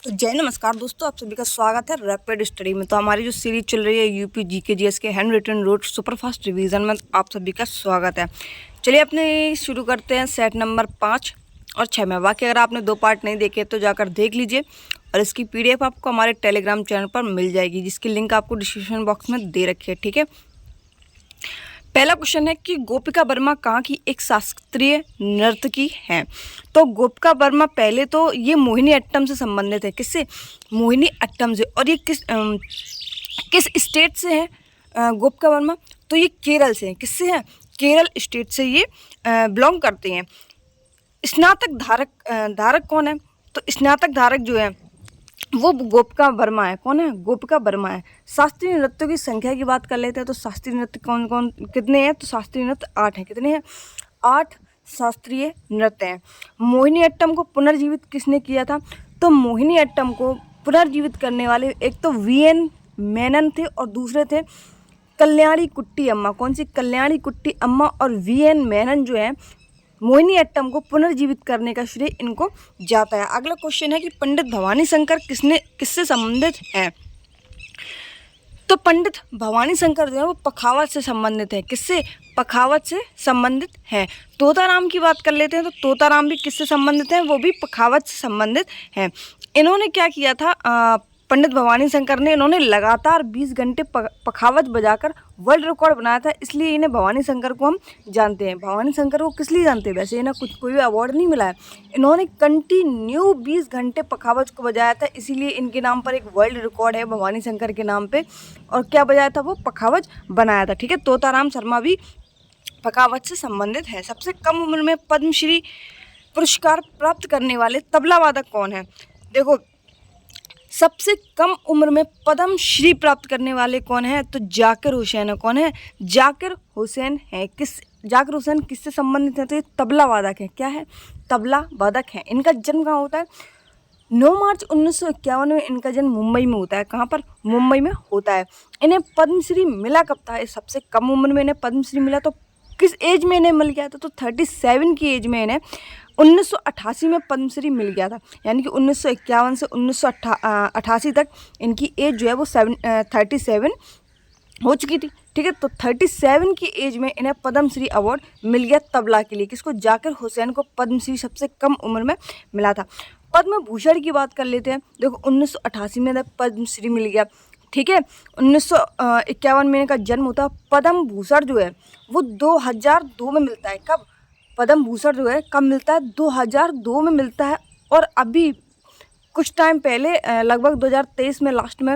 तो जय नमस्कार दोस्तों, आप सभी का स्वागत है रैपिड स्टडी में। तो हमारी जो सीरीज चल रही है यूपी जीके जीएस के hand written road superfast revision में, आप सभी का स्वागत है। चलिए अपने शुरू करते हैं सेट नंबर 5 और 6 में। बाकी अगर आपने 2 पार्ट नहीं देखे तो जाकर देख लीजिए, और इसकी पीडीएफ आपको हमारे टेलीग्राम चैनल पर मिल जाएगी, जिसकी लिंक आपको डिस्क्रिप्शन बॉक्स में दे रखी है। ठीक है, पहला क्वेश्चन है कि गोपिका वर्मा कहाँ की एक शास्त्रीय नर्तकी है। तो गोपिका वर्मा पहले तो ये मोहिनी अट्टम से संबंधित है। किससे? मोहिनी अट्टम से। और ये किस स्टेट से है गोपिका वर्मा? तो ये केरल से है। किससे है? केरल स्टेट से ये बिलोंग करते हैं। स्नातक धारक कौन है? तो स्नातक धारक जो है वो गोपिका वर्मा है। कौन है? गोपिका वर्मा है। शास्त्रीय नृत्यों की संख्या की बात कर लेते हैं। तो शास्त्रीय नृत्य कौन कौन कितने हैं? तो शास्त्रीय नृत्य 8 हैं। कितने हैं? 8 शास्त्रीय नृत्य हैं। मोहिनी अट्टम को पुनर्जीवित किसने किया था? तो मोहिनी अट्टम को पुनर्जीवित करने वाले एक तो वीएन मेनन थे और दूसरे थे कल्याणी कुट्टी अम्मा। कौन सी? कल्याणी कुट्टी अम्मा और वीएन मेनन जो है मोहिनी अट्टम को पुनर्जीवित करने का श्रेय इनको जाता है। अगला क्वेश्चन है कि पंडित भवानी शंकर किससे संबंधित है? तो पंडित भवानी शंकर जो है वो पखावज से संबंधित है। किससे? पखावज से संबंधित है। तोताराम की बात कर लेते हैं। तो तोताराम भी किससे संबंधित है? वो भी पखावज से संबंधित हैं। इन्होंने क्या किया था? पंडित भवानी शंकर ने इन्होंने लगातार 20 घंटे पखावज बजाकर वर्ल्ड रिकॉर्ड बनाया था, इसलिए इन्हें भवानी शंकर को हम जानते हैं। भवानी शंकर को किस लिए जानते हैं? वैसे इन्हें कोई भी अवार्ड नहीं मिला है, इन्होंने कंटिन्यू 20 घंटे पखावज को बजाया था, इसीलिए इनके नाम पर एक वर्ल्ड रिकॉर्ड है भवानी शंकर के नाम पे। और क्या बजाया था? वो पखावज बनाया था। ठीक है, तोताराम शर्मा भी पखावज से संबंधित है। सबसे कम उम्र में पद्मश्री पुरस्कार प्राप्त करने वाले तबला वादक कौन है? देखो, सबसे कम उम्र में पद्मश्री प्राप्त करने वाले कौन है? तो जाकिर हुसैन है। कौन है? जाकिर हुसैन है। जाकिर हुसैन किससे संबंधित है? तो ये तबला वादक है। क्या है? तबला वादक है। इनका जन्म कहाँ होता है? 9 मार्च 1951 में इनका जन्म मुंबई में होता है। कहाँ पर? मुंबई में होता है। इन्हें पद्मश्री मिला कब था? सबसे कम उम्र में इन्हें पद्मश्री मिला तो किस एज में इन्हें मिल गया था? तो 37 की एज में इन्हें 1988 में पद्मश्री मिल गया था। यानी कि 1951 से 1988 तक इनकी एज जो है वो 37 हो चुकी थी। ठीक है, तो 37 की एज में इन्हें पद्मश्री अवार्ड मिल गया तबला के लिए। किसको? जाकिर हुसैन को पद्मश्री सबसे कम उम्र में मिला था। पद्म भूषण की बात कर लेते हैं। देखो, 1988 में पद्मश्री मिल गया। ठीक है, 1951 में इनका जन्म होता है। पद्म भूषण जो है वो 2002 में मिलता है। कब? पद्म भूषण जो है कब मिलता है? 2002 में मिलता है। और अभी कुछ टाइम पहले लगभग 2023 में लास्ट में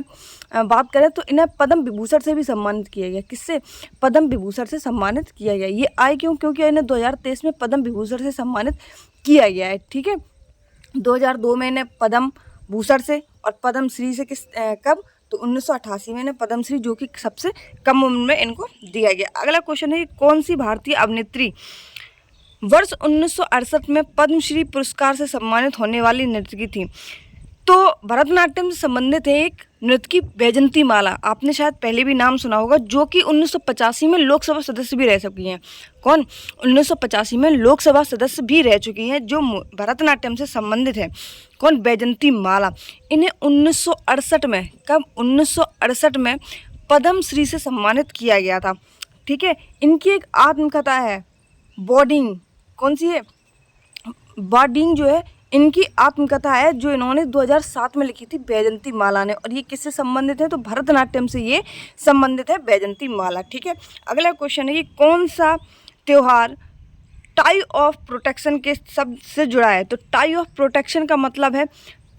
बात करें तो इन्हें पद्म विभूषण से भी सम्मानित किया गया। किससे? पद्म विभूषण से सम्मानित किया गया। ये आए क्यों? क्योंकि इन्हें 2023 में पद्म विभूषण से सम्मानित किया गया है। ठीक है, 2002 में इन्हें पद्म भूषण से और पद्मश्री से कब? तो 1988 में इन्हें पद्मश्री, जो कि सबसे कम उम्र में इनको दिया गया। अगला क्वेश्चन है, कौन सी भारतीय अभिनेत्री वर्ष 1968 में पद्मश्री पुरस्कार से सम्मानित होने वाली नर्तकी थी? तो भरतनाट्यम से संबंधित है एक नृत्यकी वैजंती माला। आपने शायद पहले भी नाम सुना होगा, जो कि 1985 में लोकसभा सदस्य भी रह चुकी हैं। कौन? 1985 में लोकसभा सदस्य भी रह चुकी हैं, जो भरतनाट्यम से संबंधित है। कौन? वैजंती माला। इन्हें 1968 में, कब? 1968 में पद्मश्री से सम्मानित किया गया था। ठीक है, इनकी एक आत्मकथा है बॉर्डिंग। कौन सी है? बॉर्डिंग जो है इनकी आत्मकथा है, जो इन्होंने 2007 में लिखी थी वैजंती माला ने। और ये किससे संबंधित है? तो भरतनाट्यम से ये संबंधित है वैजंती माला। ठीक है, अगला क्वेश्चन है कि कौन सा त्यौहार टाई ऑफ प्रोटेक्शन के शब्द से जुड़ा है? तो टाई ऑफ प्रोटेक्शन का मतलब है,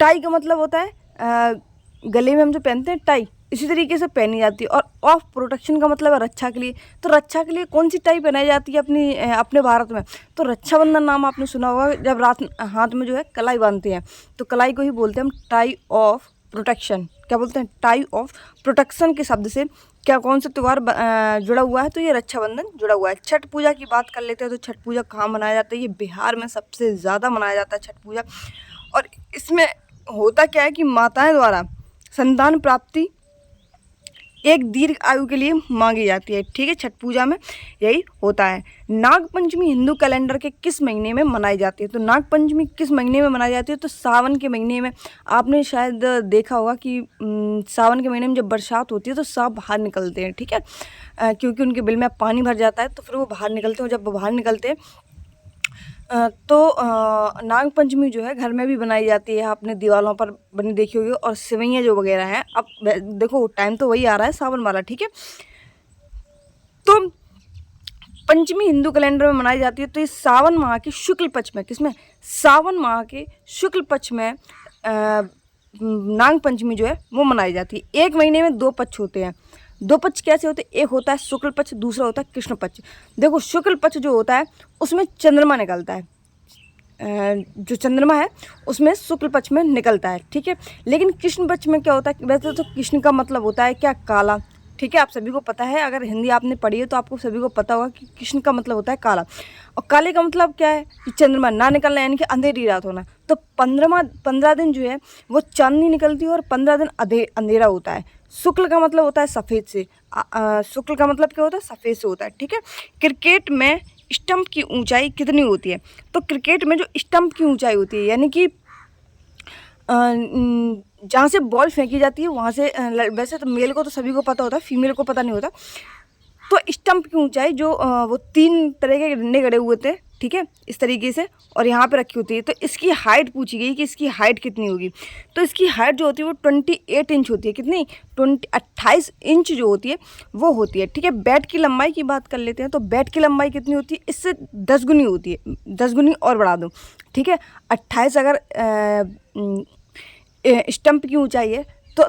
टाई का मतलब होता है गले में हम जो पहनते हैं टाई, इसी तरीके से पहनी जाती है। और ऑफ प्रोटेक्शन का मतलब है रक्षा के लिए। तो रक्षा के लिए कौन सी टाई पहनाई जाती है अपने भारत में? तो रक्षाबंधन नाम आपने सुना होगा, जब रात हाथ में जो है कलाई बांधते हैं, तो कलाई को ही बोलते हैं हम टाई ऑफ प्रोटेक्शन। क्या बोलते हैं? टाई ऑफ प्रोटेक्शन के शब्द से क्या कौन सा त्यौहार जुड़ा हुआ है? तो ये रक्षाबंधन जुड़ा हुआ है। छठ पूजा की बात कर लेते हैं। तो छठ पूजा कहाँ मनाया जाता है? ये बिहार में सबसे ज़्यादा मनाया जाता है छठ पूजा। और इसमें होता क्या है कि माताएं द्वारा संतान प्राप्ति एक दीर्घ आयु के लिए मांगी जाती है। ठीक है, छठ पूजा में यही होता है। नाग पंचमी हिंदू कैलेंडर के किस महीने में मनाई जाती है? तो नाग पंचमी किस महीने में मनाई जाती है? तो सावन के महीने में। आपने शायद देखा होगा कि सावन के महीने में जब बरसात होती है तो सांप बाहर निकलते हैं। ठीक है, क्योंकि उनके बिल में पानी भर जाता है तो फिर वो बाहर निकलते हैं। जब वो बाहर निकलते हैं तो नाग पंचमी जो है घर में भी बनाई जाती है, आपने दीवारों पर बनी देखी होगी। और सेवइयाँ जो वगैरह हैं, अब देखो टाइम तो वही आ रहा है सावन वाला। ठीक है, तो पंचमी हिंदू कैलेंडर में मनाई जाती है। तो इस सावन माह के शुक्ल पक्ष में, किसमें? सावन माह के शुक्ल पक्ष में नाग पंचमी जो है वो मनाई जाती है। एक महीने में 2 पक्ष होते हैं। 2 पक्ष कैसे होते हैं? एक होता है शुक्ल पक्ष, दूसरा होता है कृष्ण पक्ष। देखो शुक्ल पक्ष जो होता है उसमें चंद्रमा निकलता है, जो चंद्रमा है उसमें शुक्ल पक्ष में निकलता है। ठीक है, लेकिन कृष्ण पक्ष में क्या होता है? वैसे तो कृष्ण का मतलब होता है क्या? काला। ठीक है, आप सभी को पता है, अगर हिंदी आपने पढ़ी है तो आपको सभी को पता होगा कि कृष्ण का मतलब होता है काला। और काले का मतलब क्या है? कि चंद्रमा ना निकलना, यानी कि अंधेरी रात होना। तो 15 दिन जो है वो चांदनी निकलती है और 15 दिन अंधेरा होता है। शुक्ल का मतलब होता है सफ़ेद से। शुक्ल का मतलब क्या होता है? सफ़ेद से होता है। ठीक है, क्रिकेट में स्टंप की ऊंचाई कितनी होती है? तो क्रिकेट में जो स्टंप की ऊंचाई होती है, यानी कि जहाँ से बॉल फेंकी जाती है वहाँ से, वैसे तो मेल को तो सभी को पता होता है, फीमेल को पता नहीं होता। तो स्टंप की ऊंचाई जो वो 3 तरह के डंडे गड़े हुए थे, ठीक है, इस तरीके से, और यहाँ पे रखी होती है। तो इसकी हाइट पूछी गई कि इसकी हाइट कितनी होगी। तो इसकी हाइट जो होती है वो 28 इंच होती है। कितनी? 28 इंच जो होती है वो होती है। ठीक है, बैट की लंबाई की बात कर लेते हैं। तो बैट की लंबाई कितनी होती है? इससे 10 गुनी होती है, 10 गुनी और बढ़ा दो। ठीक है, 28 अगर स्टंप की ऊंचाई है तो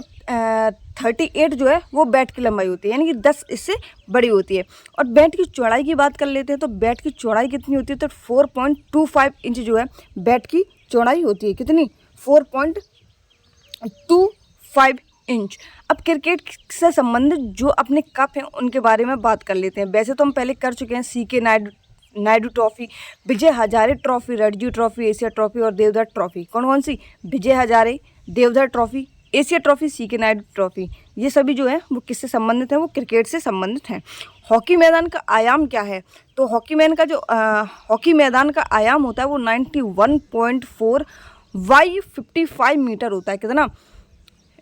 38 जो है वो बैट की लंबाई होती है, यानी कि 10 इससे बड़ी होती है। और बैट की चौड़ाई की बात कर लेते हैं। तो बैट की चौड़ाई कितनी होती है? तो 4.25 इंच जो है बैट की चौड़ाई होती है। कितनी? 4.25 इंच। अब क्रिकेट से संबंधित जो अपने कप हैं उनके बारे में बात कर लेते हैं। वैसे तो हम पहले कर चुके हैं, C K Naidu trophy, Vijay Hazare trophy, Ranji trophy, Asia trophy और देवधर ट्रॉफी। कौन कौन सी? Vijay Hazare, Deodhar trophy, Asia trophy, C K Naidu trophy. ये सभी जो है वो किससे संबंधित हैं? वो क्रिकेट से संबंधित हैं। हॉकी मैदान का आयाम क्या है? तो हॉकी मैदान का आयाम होता है वो 91.4 बाई 55 मीटर होता है। कितना?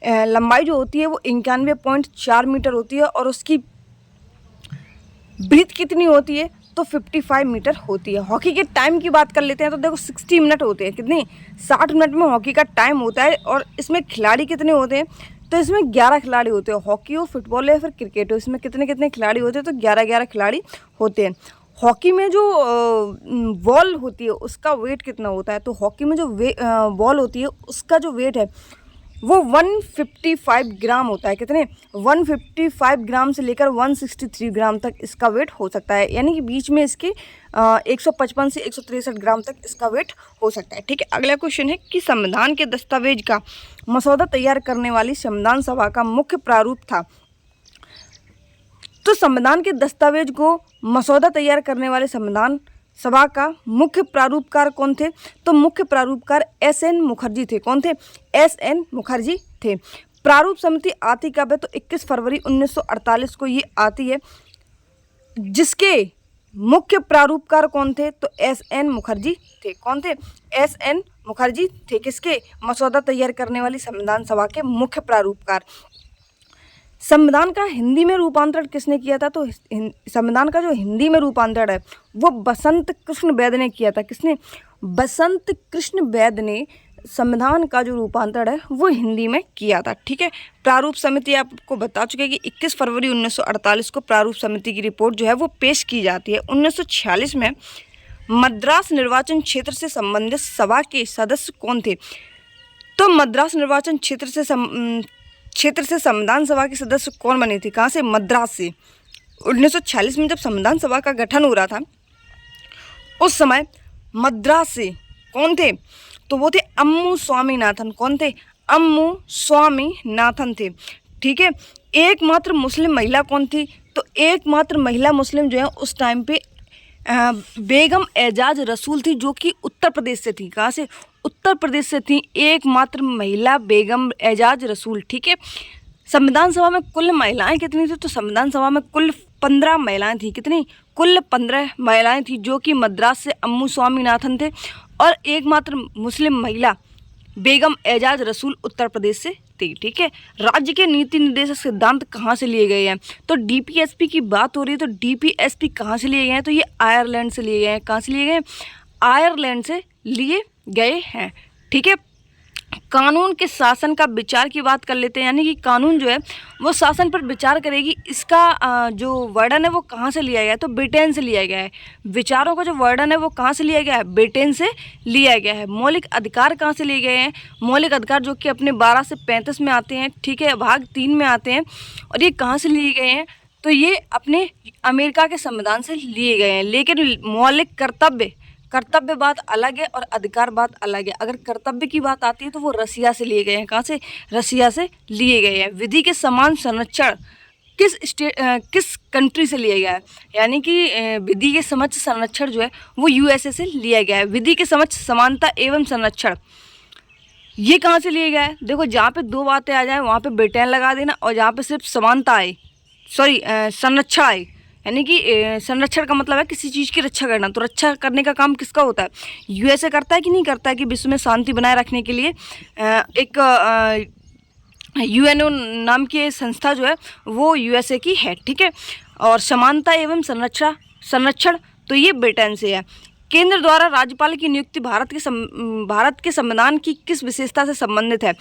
लंबाई जो होती है वो 91.4 मीटर होती है। और उसकी ब्रीथ कितनी होती है? तो 55 मीटर होती है। हॉकी के टाइम की बात कर लेते हैं। तो देखो 60 मिनट होते हैं। कितनी? 60 मिनट में हॉकी का टाइम होता है। और इसमें खिलाड़ी कितने होते हैं? तो इसमें 11 खिलाड़ी होते हैं। हॉकी हो, फुटबॉल या फिर क्रिकेट हो, इसमें कितने खिलाड़ी होते हैं? तो 11 खिलाड़ी होते हैं। हॉकी में जो बॉल होती है उसका वेट कितना होता है? तो हॉकी में जो बॉल होती है उसका जो वेट है वो 155 ग्राम होता है। कितने? 155 ग्राम से लेकर 163 ग्राम तक इसका वेट हो सकता है, यानी कि बीच में इसके 155 से 163 ग्राम तक इसका वेट हो सकता है। ठीक है, अगला क्वेश्चन है कि संविधान के दस्तावेज का मसौदा तैयार करने वाली संविधान सभा का मुख्य प्रारूप था। तो संविधान के दस्तावेज को मसौदा तैयार करने वाले संविधान सभा का मुख्य प्रारूपकार कौन थे? तो मुख्य प्रारूपकार एस.एन. मुखर्जी थे। कौन थे? एस.एन. मुखर्जी थे। प्रारूप समिति आती कब है? तो 21 फरवरी 1948 को ये आती है। जिसके मुख्य प्रारूपकार कौन थे? तो एस.एन. मुखर्जी थे। कौन थे? एस.एन. मुखर्जी थे। किसके? मसौदा तैयार करने वाली संविधान सभा के मुख्य प्रारूपकार। संविधान का हिंदी में रूपांतरण किसने किया था? तो संविधान का जो हिंदी में रूपांतरण है वो बसंत कृष्ण वैद ने किया था। किसने? बसंत कृष्ण वैद ने संविधान का जो रूपांतरण है वो हिंदी में किया था। ठीक है, प्रारूप समिति आपको बता चुके हैं कि 21 फरवरी 1948 को प्रारूप समिति की रिपोर्ट जो है वो पेश की जाती है। 1946 में मद्रास निर्वाचन क्षेत्र से संबंधित सभा के सदस्य कौन थे? तो मद्रास निर्वाचन क्षेत्र से संविधान सभा के सदस्य कौन बने थे? कहाँ से? मद्रास से। 1946 में जब संविधान सभा का गठन हो रहा था उस समय मद्रास से कौन थे? तो वो थे अम्मू स्वामीनाथन। कौन थे? अम्मू स्वामीनाथन थे। ठीक है, एकमात्र मुस्लिम महिला कौन थी? तो एकमात्र महिला मुस्लिम जो है उस टाइम पे बेगम एजाज रसूल थी, जो कि उत्तर प्रदेश से थी। कहाँ से? उत्तर प्रदेश से थी एकमात्र महिला बेगम एजाज रसूल। ठीक है, संविधान सभा में कुल महिलाएं कितनी थी? तो संविधान सभा में कुल 15 महिलाएं थी। कितनी? कुल 15 महिलाएं थी, जो कि मद्रास से अम्मू स्वामीनाथन थे और एकमात्र मुस्लिम महिला बेगम एजाज रसूल उत्तर प्रदेश से थी। ठीक है। राज्य के नीति निर्देशक सिद्धांत कहाँ से लिए गए हैं? तो डीपीएसपी की बात हो रही है, तो डीपीएसपी कहाँ से लिए गए हैं? तो ये आयरलैंड से लिए गए हैं। कहाँ से लिए गए हैं? आयरलैंड से लिए गए हैं। ठीक है। कानून के शासन का विचार की बात कर लेते हैं, यानी कि कानून जो है वो शासन पर विचार करेगी। इसका जो वर्णन है वो कहाँ से लिया गया है? तो ब्रिटेन से लिया गया है। विचारों का जो वर्णन है वो कहाँ से लिया गया है? ब्रिटेन से लिया गया है। मौलिक अधिकार कहाँ से लिए गए हैं? मौलिक अधिकार जो कि अपने 12 से 35 में आते हैं। ठीक है, भाग 3 में आते हैं। और ये कहाँ से लिए गए हैं? तो ये अपने अमेरिका के संविधान से लिए गए हैं। लेकिन मौलिक कर्तव्य बात अलग है और अधिकार बात अलग है। अगर कर्तव्य की बात आती है तो वो रसिया से लिए गए हैं। कहाँ से? रसिया से लिए गए हैं। विधि के समान संरक्षण किस कंट्री से लिया गया है? यानी कि विधि के समक्ष संरक्षण जो है वो यूएसए से लिया गया है। विधि के समक्ष समानता एवं संरक्षण ये कहाँ से लिया गया है? देखो, जहाँ पे दो बातें आ जाए वहाँ पे ब्रिटेन लगा देना, और जहाँ पे सिर्फ समानता आए, संरक्षण आए, यानी कि संरक्षण का मतलब है किसी चीज़ की रक्षा करना। तो रक्षा करने का काम किसका होता है? यूएसए करता है कि नहीं करता है? कि विश्व में शांति बनाए रखने के लिए एक यूएनओ नाम की संस्था जो है वो यूएसए की है। ठीक है। और समानता एवं संरक्षण तो ये ब्रिटेन से है। केंद्र द्वारा राज्यपाल की नियुक्ति भारत के संविधान की किस विशेषता से संबंधित है?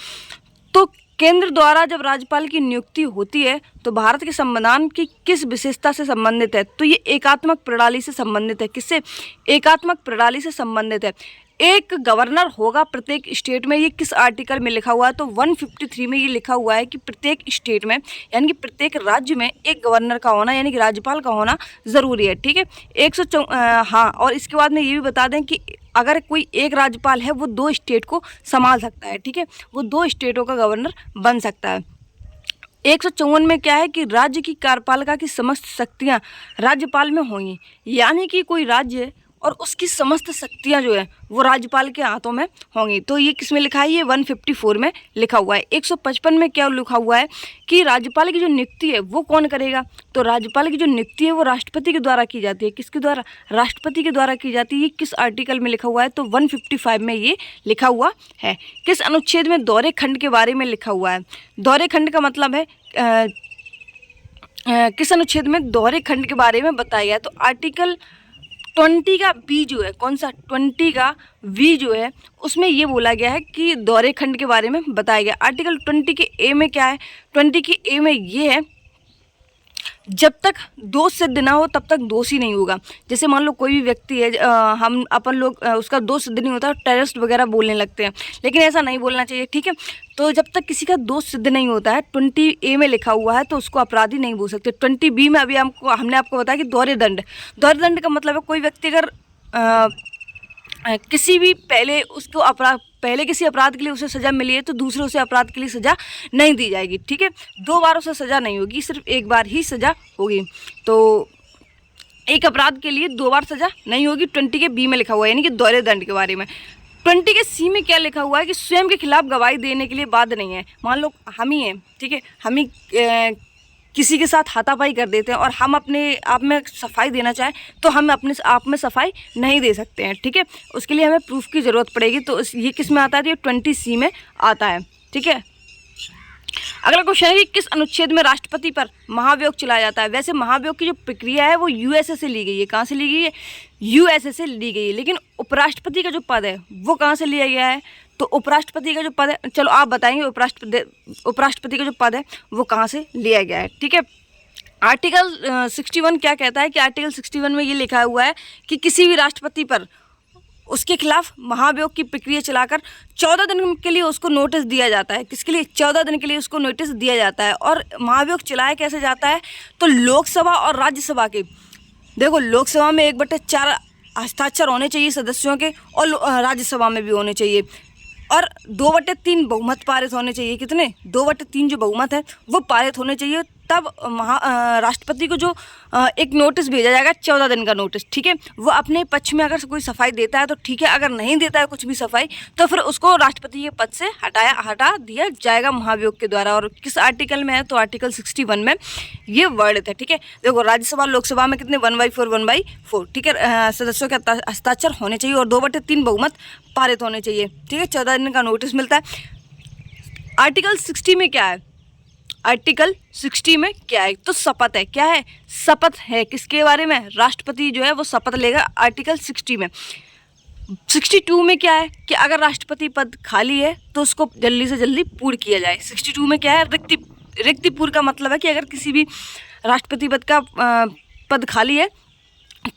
तो केंद्र द्वारा जब राज्यपाल की नियुक्ति होती है तो भारत के संविधान की किस विशेषता से संबंधित है? तो ये एकात्मक प्रणाली से संबंधित है। किससे? एकात्मक प्रणाली से संबंधित है। एक गवर्नर होगा प्रत्येक स्टेट में। ये किस आर्टिकल में लिखा हुआ है? तो 153 में ये लिखा हुआ है कि प्रत्येक स्टेट में, यानी कि प्रत्येक राज्य में एक गवर्नर का होना, यानी कि राज्यपाल का होना ज़रूरी है। ठीक है। हाँ, और इसके बाद में ये भी बता दें कि अगर कोई एक राज्यपाल है वो 2 स्टेट को संभाल सकता है। ठीक है, वो 2 स्टेटों का गवर्नर बन सकता है। 154 में क्या है कि राज्य की कार्यपालिका की समस्त शक्तियाँ राज्यपाल में होंगी, यानी कि कोई राज्य है और उसकी समस्त शक्तियाँ जो है वो राज्यपाल के हाथों में होंगी। तो ये किस में लिखा है? ये 154 में लिखा हुआ है। 155 में क्या लिखा हुआ है कि राज्यपाल की जो नियुक्ति है वो कौन करेगा? तो राज्यपाल की जो नियुक्ति है वो राष्ट्रपति के द्वारा की जाती है। किसके द्वारा? राष्ट्रपति के द्वारा की जाती है। ये किस आर्टिकल में लिखा हुआ है? तो 155 में ये लिखा हुआ है। किस अनुच्छेद में दोहरे खंड के बारे में लिखा हुआ है? दोहरे खंड का मतलब है किस अनुच्छेद में दोहरे खंड के बारे में बताया गया है? तो आर्टिकल 20 का बी जो है, कौन सा? 20 का वी जो है उसमें ये बोला गया है कि दोहरे खंड के बारे में बताया गया। आर्टिकल 20 के ए में क्या है? 20 के ए में ये है, जब तक दोष सिद्ध ना हो तब तक दोषी नहीं होगा। जैसे मान लो कोई भी व्यक्ति है, हम अपन लोग उसका दोष सिद्ध नहीं होता, टेररिस्ट वगैरह बोलने लगते हैं, लेकिन ऐसा नहीं बोलना चाहिए। ठीक है। तो जब तक किसी का दोष सिद्ध नहीं होता है, 20A में लिखा हुआ है, तो उसको अपराधी नहीं बोल सकते। 20B में अभी हमने आपको बताया कि दोहरे दंड का मतलब है कोई व्यक्ति अगर किसी भी पहले किसी अपराध के लिए उसे सज़ा मिली है तो दूसरे उसे अपराध के लिए सज़ा नहीं दी जाएगी। ठीक है। 2 बार उसे सज़ा नहीं होगी, सिर्फ 1 बार ही सज़ा होगी। तो एक अपराध के लिए 2 बार सज़ा नहीं होगी। 20 के बी में लिखा हुआ है, यानी कि दोहरे दंड के बारे में। 20 के सी में क्या लिखा हुआ है कि स्वयं के खिलाफ गवाही देने के लिए बाध्य नहीं है। मान लो हम ही हैं, ठीक है, हम ही किसी के साथ हाथापाई कर देते हैं और हम अपने आप में सफाई देना चाहें तो हम अपने आप में सफाई नहीं दे सकते हैं। ठीक है, उसके लिए हमें प्रूफ की ज़रूरत पड़ेगी। तो ये किस में आता है? ये 20C में आता है। ठीक है। अगला क्वेश्चन है कि किस अनुच्छेद में राष्ट्रपति पर महाभियोग चलाया जाता है? वैसे महाभियोग की जो प्रक्रिया है वो यूएसए से ली गई है। कहाँ से ली गई है? यूएसए से ली गई है। लेकिन उपराष्ट्रपति का जो पद है वो कहाँ से लिया गया है? तो उपराष्ट्रपति का जो पद है, चलो आप बताएंगे, उपराष्ट्रपति का जो पद है वो कहाँ से लिया गया है। ठीक है। आर्टिकल 61 क्या कहता है कि आर्टिकल 61 में ये लिखा हुआ है कि किसी भी राष्ट्रपति पर उसके खिलाफ महाभियोग की प्रक्रिया चलाकर 14 दिन के लिए उसको नोटिस दिया जाता है। किसके लिए? 14 दिन के लिए उसको नोटिस दिया जाता है। और महाभियोग चलाया कैसे जाता है? तो लोकसभा और राज्यसभा के, देखो लोकसभा में 1/4 हस्ताक्षर होने चाहिए सदस्यों के, और राज्यसभा में भी होने चाहिए, और 2/3 बहुमत पारित होने चाहिए। कितने? 2/3 जो बहुमत है वो पारित होने चाहिए, तब राष्ट्रपति को जो एक नोटिस भेजा जाएगा 14 दिन का नोटिस, ठीक है। वो अपने पक्ष में अगर कोई सफाई देता है तो ठीक है, अगर नहीं देता है कुछ भी सफाई तो फिर उसको राष्ट्रपति के पद से हटा दिया जाएगा महाभियोग के द्वारा। और किस आर्टिकल में है तो आर्टिकल 61 में ये वर्णित है, ठीक है। देखो राज्यसभा लोकसभा में कितने 1/4, ठीक है, सदस्यों के हस्ताक्षर होने चाहिए और 2/3 बहुमत पारित होने चाहिए, ठीक है। 14 दिन का नोटिस मिलता है। आर्टिकल 60 में क्या है? आर्टिकल 60 में क्या है? तो शपथ है। क्या है? शपथ है। किसके बारे में? राष्ट्रपति जो है वो शपथ लेगा आर्टिकल 60 में। 62 में क्या है कि अगर राष्ट्रपति पद खाली है तो उसको जल्दी से जल्दी पूर्ण किया जाए। 62 में क्या है? रिक्ति पूर्ण का मतलब है कि अगर किसी भी राष्ट्रपति पद का पद खाली है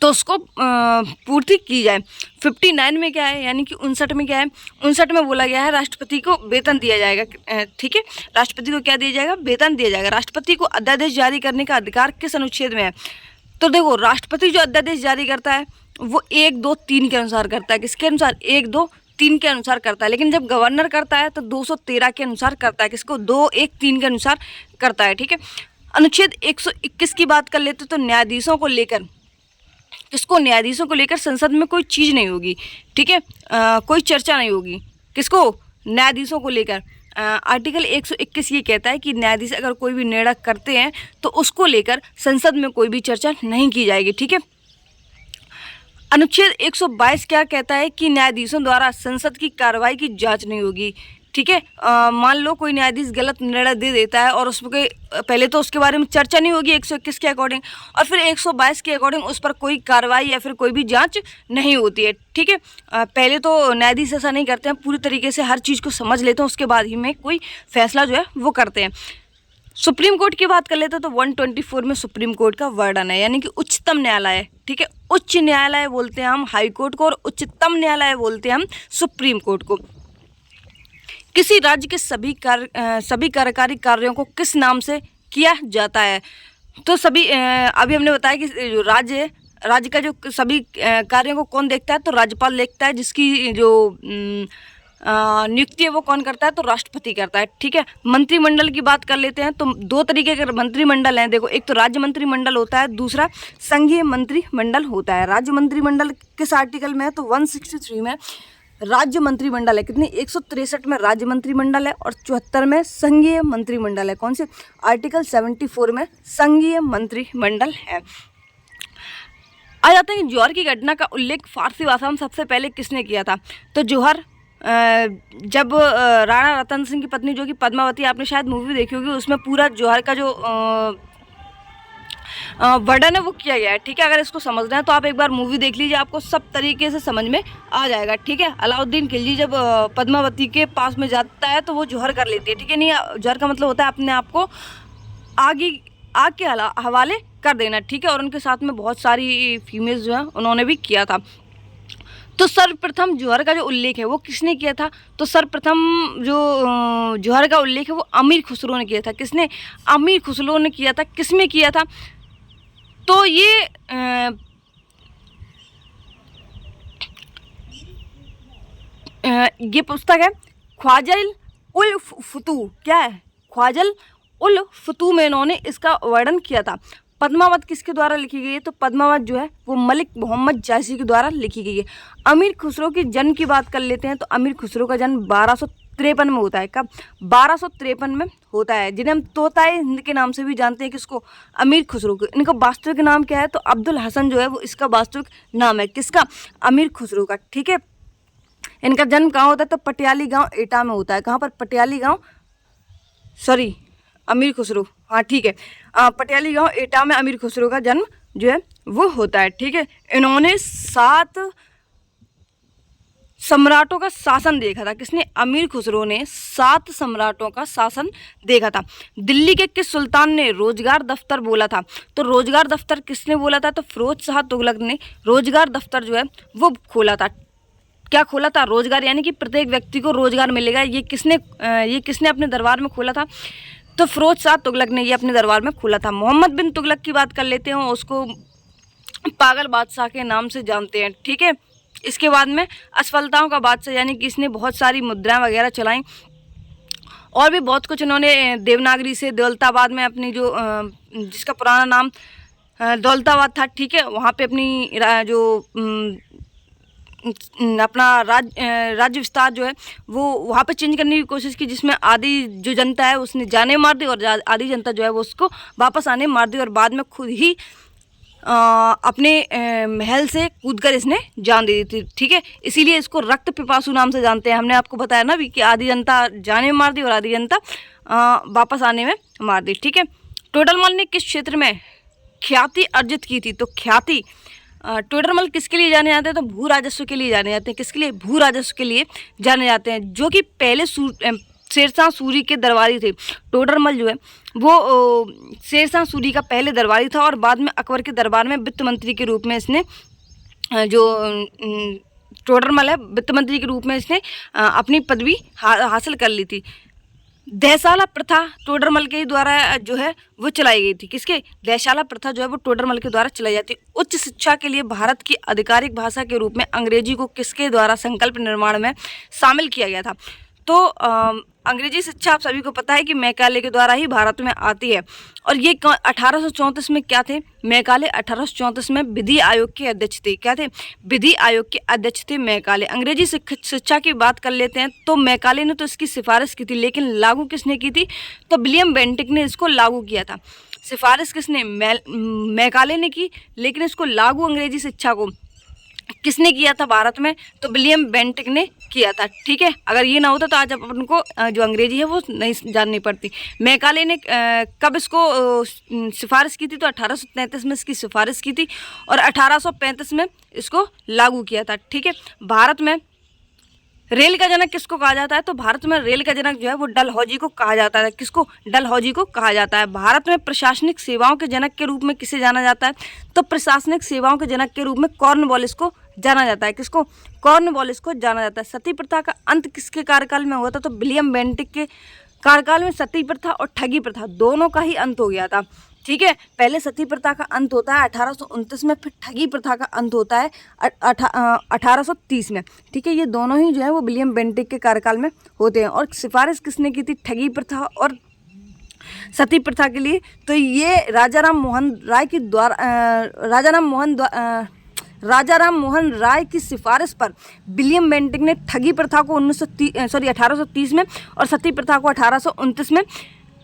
तो उसको पूर्ति की जाए। 59 में क्या है, यानी कि 59 में क्या है? 59 में बोला गया है राष्ट्रपति को वेतन दिया जाएगा, ठीक है। राष्ट्रपति को क्या दिया जाएगा? वेतन दिया जाएगा। राष्ट्रपति को अध्यादेश जारी करने का अधिकार किस अनुच्छेद में है? तो देखो राष्ट्रपति जो अध्यादेश जारी करता है वो 1, 2, 3 के अनुसार करता है। किसके अनुसार? 1, 2, 3 के अनुसार करता है। लेकिन जब गवर्नर करता है तो 213 के अनुसार करता है। किसको? 2, 1, 3 के अनुसार करता है, ठीक है। अनुच्छेद 121 की बात कर लेते तो न्यायाधीशों को लेकर, किसको? न्यायाधीशों को लेकर संसद में कोई चीज़ नहीं होगी, ठीक है, कोई चर्चा नहीं होगी। किसको? न्यायाधीशों को लेकर। आर्टिकल 121 ये कहता है कि न्यायाधीश अगर कोई भी निर्णय करते हैं तो उसको लेकर संसद में कोई भी चर्चा नहीं की जाएगी, ठीक है। अनुच्छेद 122 क्या कहता है कि न्यायाधीशों द्वारा संसद की कार्रवाई की जांच नहीं होगी, ठीक है। मान लो कोई न्यायाधीश गलत निर्णय दे देता है और उसके पहले तो उसके बारे में चर्चा नहीं होगी 121 के अकॉर्डिंग, और फिर 122 के अकॉर्डिंग उस पर कोई कार्रवाई या फिर कोई भी जांच नहीं होती है, ठीक है। पहले तो न्यायाधीश ऐसा नहीं करते हैं, पूरी तरीके से हर चीज़ को समझ लेते हैं, उसके बाद ही में कोई फैसला जो है वो करते हैं। सुप्रीम कोर्ट की बात कर लेते हैं तो 124 में सुप्रीम कोर्ट का वर्णन है, यानी कि उच्चतम न्यायालय, ठीक है। उच्च न्यायालय बोलते हैं हम हाई कोर्ट को और उच्चतम न्यायालय बोलते हैं हम सुप्रीम कोर्ट को। किसी राज्य के सभी कार्यकारी कार्यों को किस नाम से किया जाता है? तो सभी अभी हमने बताया कि जो राज्य का जो सभी कार्यों को कौन देखता है? तो राज्यपाल देखता है। जिसकी जो नियुक्ति है वो कौन करता है? तो राष्ट्रपति करता है, ठीक है। मंत्रिमंडल की बात कर लेते हैं तो 2 तरीके के मंत्रिमंडल हैं। देखो, एक तो राज्य मंत्रिमंडल होता है, दूसरा संघीय मंत्रिमंडल होता है। राज्य मंत्रिमंडल किस आर्टिकल में है? तो 163 में राज्य मंत्रिमंडल है। कितनी? 163 में राज्य मंत्रिमंडल है और 74 में संघीय मंत्रिमंडल है। कौन से? आर्टिकल 74 में संघीय मंत्रिमंडल है। आ जाते हैं कि जौहर की घटना का उल्लेख फारसी भाषा में सबसे पहले किसने किया था? तो जौहर जब राणा रतन सिंह की पत्नी जो कि पद्मावती, आपने शायद मूवी देखी होगी, उसमें पूरा जौहर का जो वर्णन है वो किया गया है, ठीक है। अगर इसको समझना है तो आप एक बार मूवी देख लीजिए, आपको सब तरीके से समझ में आ जाएगा, ठीक है। अलाउद्दीन खिलजी जब पद्मावती के पास में जाता है तो वो जौहर कर लेती है, ठीक है। नहीं, जौहर का मतलब होता है अपने आप को आग के हवाले कर देना, ठीक है। और उनके साथ में बहुत सारी फीमेल्स जो हैं उन्होंने भी किया था। तो सर्वप्रथम जौहर का जो उल्लेख है वो किसने किया था? तो सर्वप्रथम जो जौहर का उल्लेख है वो अमीर खुसरो ने किया था। किसने? अमीर खुसरो ने किया था। किसमें किया था? तो ये पुस्तक है ख्वाजल उल फतू। क्या है? ख्वाजल उल फतू में इन्होंने इसका वर्णन किया था। पद्मावत किसके द्वारा लिखी गई है? तो पद्मावत जो है वो मलिक मोहम्मद जायसी के द्वारा लिखी गई है। अमीर खुसरो की जन्म की बात कर लेते हैं तो अमीर खुसरो का जन्म 1253 में होता है। कब? 1253 में होता है। जिन्हें हम तोताए हिंद के नाम से भी जानते हैं। किसको? अमीर खुसरो को। इनका वास्तविक नाम क्या है? तो अब्दुल हसन जो है वो इसका वास्तविक नाम है। किसका? अमीर खुसरो का, ठीक है। इनका जन्म कहाँ होता है? तो पटियाली गांव एटा में होता है। कहाँ पर? पटियाली गांव, सॉरी, अमीर खुसरो, हाँ ठीक है, पटियाली गांव एटा में अमीर खुसरो का जन्म जो है वो होता है, ठीक है। इन्होंने 7 सम्राटों का शासन देखा था। किसने? अमीर खुसरो ने 7 सम्राटों का शासन देखा था। दिल्ली के किस सुल्तान ने रोजगार दफ्तर बोला था? तो रोजगार दफ्तर किसने बोला था? तो फिरोज शाह तुगलक ने रोजगार दफ्तर जो है वो खोला था। क्या खोला था? रोजगार, यानी कि प्रत्येक व्यक्ति को रोजगार मिलेगा। ये किसने अपने दरबार में खोला था? तो फिरोज शाह तुगलक ने ये अपने दरबार में खोला था। मोहम्मद बिन तुगलक की बात कर लेते हैं, उसको पागल बादशाह के नाम से जानते हैं, ठीक है। इसके बाद में असफलताओं का बादशाह, यानी कि इसने बहुत सारी मुद्राएं वगैरह चलाई और भी बहुत कुछ इन्होंने देवनागरी से दौलताबाद में अपनी जो जिसका पुराना नाम दौलताबाद था, ठीक है, वहाँ पे अपनी जो अपना राज्य विस्तार जो है वो वहाँ पे चेंज करने की कोशिश की, जिसमें आधी जो जनता है उसने जाने मार दी और आधी जनता जो है वो उसको वापस आने मार दी, और बाद में खुद ही अपने महल से कूदकर इसने जान दे दी थी, ठीक है। इसीलिए इसको रक्त पिपासु नाम से जानते हैं। हमने आपको बताया ना भी कि आधी जनता जाने में मार दी और आधी जनता वापस आने में मार दी, ठीक है। टोडरमल ने किस क्षेत्र में ख्याति अर्जित की थी? तो ख्याति टोडरमल किसके लिए जाने जाते हैं? तो भू राजस्व के लिए जाने जाते हैं। किसके लिए? भू राजस्व के लिए जाने जाते हैं, जो कि पहले शेरशाह सूरी के दरबारी थे। टोडरमल जो है वो शेरशाह सूरी का पहले दरबारी था, और बाद में अकबर के दरबार में वित्त मंत्री के रूप में इसने जो टोडरमल है वित्त मंत्री के रूप में इसने अपनी पदवी हासिल कर ली थी। दहशाला प्रथा टोडरमल के द्वारा जो है वो चलाई गई थी। किसके? दहशाला प्रथा जो है वो टोडरमल के द्वारा चलाई जाती है। उच्च शिक्षा के लिए भारत की आधिकारिक भाषा के रूप में अंग्रेजी को किसके द्वारा संकल्प निर्माण में शामिल किया गया था? तो अंग्रेजी शिक्षा आप सभी को पता है कि मैकाले के द्वारा ही भारत में आती है, और ये 1834 में क्या थे? मैकाले 1834 में विधि आयोग के अध्यक्ष थे। क्या थे? विधि आयोग के अध्यक्ष थे मैकाले। अंग्रेजी शिक्षा की बात कर लेते हैं तो मैकाले ने तो इसकी सिफारिश की थी, लेकिन लागू किसने की थी? तो विलियम बेंटिक ने इसको लागू किया था। सिफारिश किसने? मैकाले ने की, लेकिन इसको लागू अंग्रेजी शिक्षा को किसने किया था भारत में? तो विलियम बेंटिक ने किया था, ठीक है। अगर ये ना होता तो आज अपन को जो अंग्रेजी है वो नहीं जाननी पड़ती। मैकाले ने कब इसको सिफारिश की थी? तो 1833 में इसकी सिफारिश की थी, और 1835 में इसको लागू किया था, ठीक है। भारत में रेल का जनक किसको कहा जाता है? तो भारत में रेल का जनक जो है वो डलहौजी को कहा जाता है। किसको? डलहौजी को कहा जाता है। भारत में प्रशासनिक सेवाओं के जनक के रूप में किसे जाना जाता है? तो प्रशासनिक सेवाओं के जनक के रूप में कॉर्नवालिस को जाना जाता है। किसको? कॉर्नवालिस को जाना जाता है। सती प्रथा का अंत किसके कार्यकाल में हुआ था? तो विलियम बेंटिक के कार्यकाल में सती प्रथा और ठगी प्रथा दोनों का ही अंत हो गया था, ठीक है। पहले सती प्रथा का अंत होता है 1829 में, फिर ठगी प्रथा का अंत होता है 1830 में, ठीक है। ये दोनों ही जो है वो विलियम बेंटिक के कार्यकाल में होते हैं। और सिफारिश किसने की थी ठगी प्रथा और सती प्रथा के लिए? तो ये राजाराम मोहन राय की सिफारिश पर विलियम बेंटिक ने ठगी प्रथा को 1830 में और सती प्रथा को 1829 में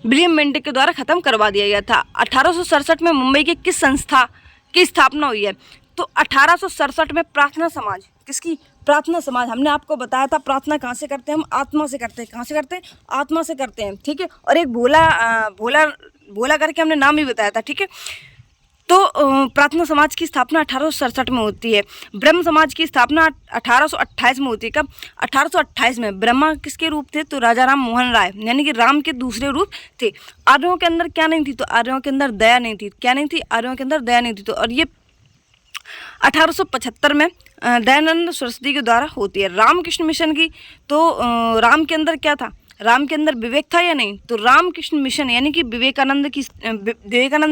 विलियम बेंटिक के द्वारा ख़त्म करवा दिया गया था। 1867 में मुंबई के किस संस्था की स्थापना हुई है? तो 1867 में प्रार्थना समाज। किसकी? प्रार्थना समाज। हमने आपको बताया था प्रार्थना कहाँ से करते हैं? हम आत्मा से करते हैं। कहाँ से करते हैं? आत्मा से करते हैं, ठीक है। और एक भोला करके हमने नाम ही बताया था, ठीक है। तो प्रार्थना समाज की स्थापना 1867 में होती है। ब्रह्म समाज की स्थापना 1828 में होती है। कब? 1828 में। ब्रह्मा किसके रूप थे? तो राजाराम मोहन राय, यानी कि राम के दूसरे रूप थे। आर्यों के अंदर क्या नहीं थी? तो आर्यों के अंदर दया नहीं थी। क्या नहीं थी? आर्यों के अंदर दया नहीं थी। तो और ये 1875 में दयानंद सरस्वती के द्वारा होती है। रामकृष्ण मिशन की तो राम के अंदर क्या था? राम के अंदर विवेक था या नहीं? तो रामकृष्ण मिशन यानी कि विवेकानंद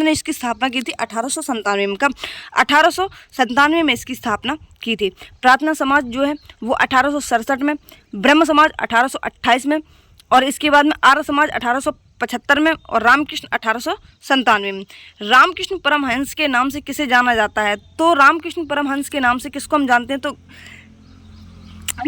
ने इसकी स्थापना की थी 1897 में। कब? 1897 में इसकी स्थापना की थी। प्रार्थना समाज जो है वो 1867 में, ब्रह्म समाज 1828 में, और इसके बाद में आर्य समाज 1875 में, और रामकृष्ण 1897 में। रामकृष्ण परमहंस के नाम से किसे जाना जाता है? तो रामकृष्ण परमहंस के नाम से किसको हम जानते हैं? तो